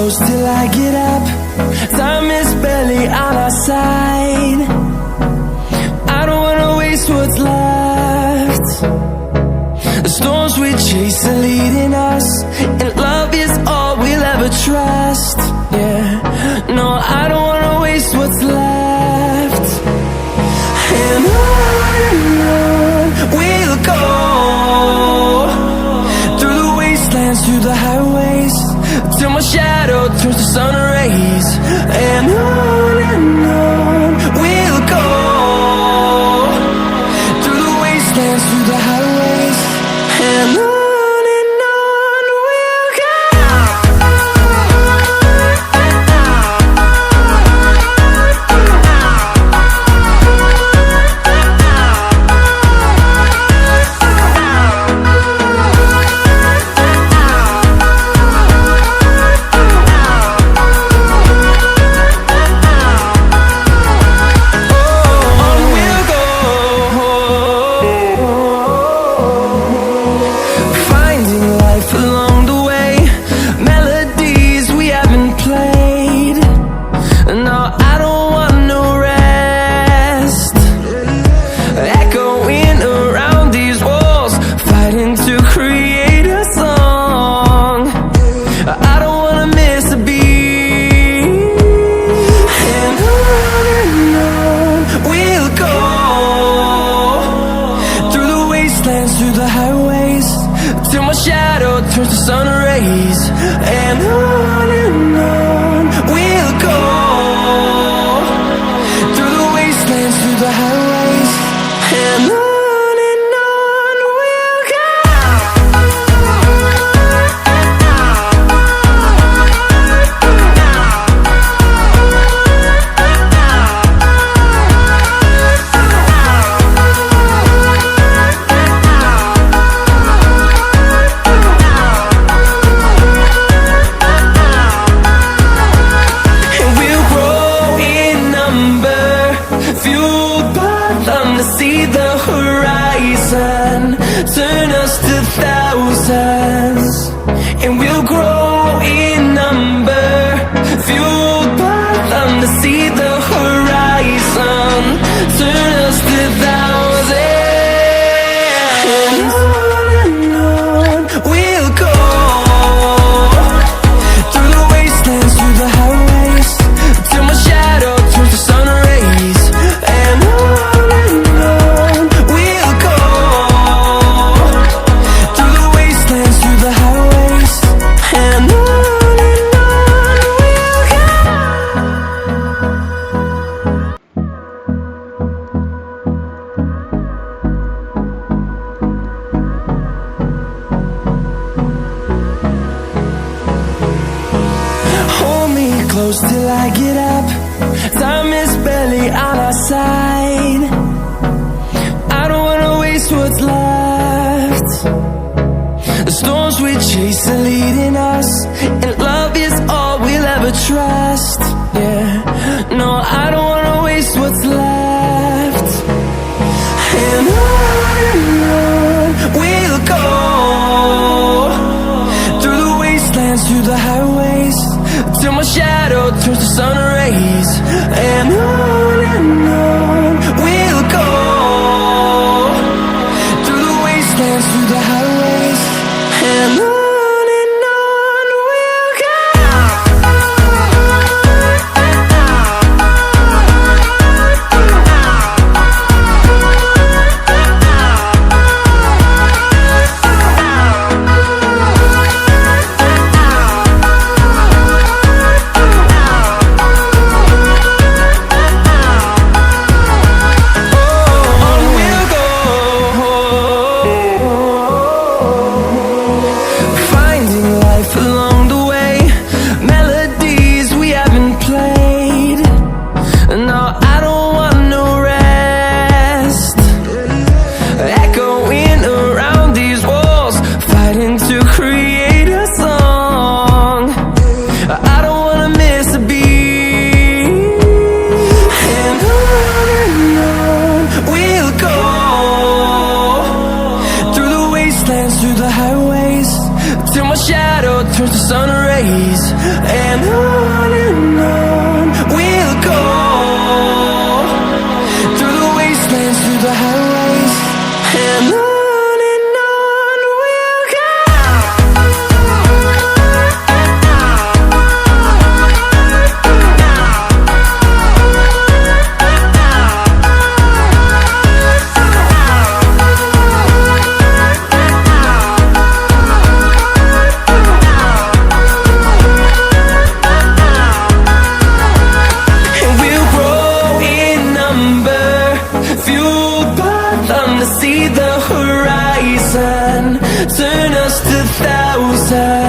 close till I get up. Time is barely on our side. I don't wanna waste what's left. The storms we chase are leading us, and love is all we'll ever trust. Yeah, no, I don't wanna waste what's left. And on we'll go, through the wastelands, through the highways, till my shadow turns to sun rays. And on we'll go, through the wastelands, through the highways, and on we'll go. Through the highways, till my shadow turns to sun rays. And on we'll go, through the wastelands, through the highways, and on we'll go. See the horizon turn us to thousands, and we'll grow in number, fueled by them. To see the horizon turn us to thousands, and on we'll go, through the wastelands, through the highways, till my shadow turns to sun rays. And close till I get up. Time is barely on our side. I don't wanna waste what's left. The storms we chase are leading us, and love is all we'll ever trust. Yeah, no, I don't wanna waste what's left. And on we'll go, through the wastelands, through the highways, till my shadow turns to sun rays. And on we'll go, through the wastelands, through the highways, and on we'll go. see the horizon, turn us to thousands.